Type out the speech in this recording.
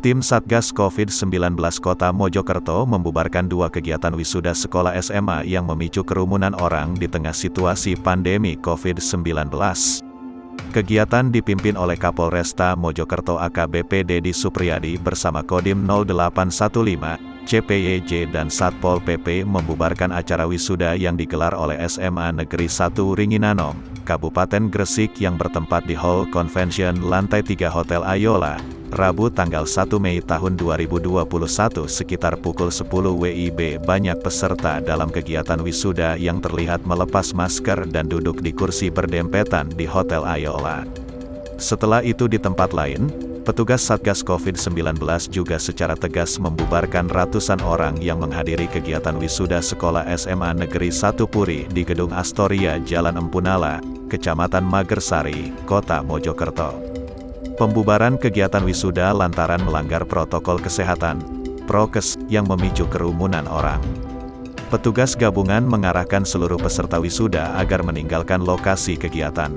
Tim Satgas COVID-19 Kota Mojokerto membubarkan 2 kegiatan wisuda sekolah SMA yang memicu kerumunan orang di tengah situasi pandemi COVID-19. Kegiatan dipimpin oleh Kapolresta Mojokerto AKBP Dedi Supriyadi bersama Kodim 0815, CPYJ dan Satpol PP membubarkan acara wisuda yang digelar oleh SMA Negeri 1 Ringinanom, Kabupaten Gresik yang bertempat di Hall Convention Lantai 3 Hotel Ayola, Rabu tanggal 1 Mei tahun 2021 sekitar pukul 10 WIB. Banyak peserta dalam kegiatan wisuda yang terlihat melepas masker dan duduk di kursi berdempetan di Hotel Ayola. Setelah itu di tempat lain, petugas Satgas COVID-19 juga secara tegas membubarkan ratusan orang yang menghadiri kegiatan wisuda sekolah SMA Negeri 1 Puri di Gedung Astoria Jalan Empunala, Kecamatan Magersari, Kota Mojokerto. Pembubaran kegiatan wisuda lantaran melanggar protokol kesehatan, prokes, yang memicu kerumunan orang. Petugas gabungan mengarahkan seluruh peserta wisuda agar meninggalkan lokasi kegiatan.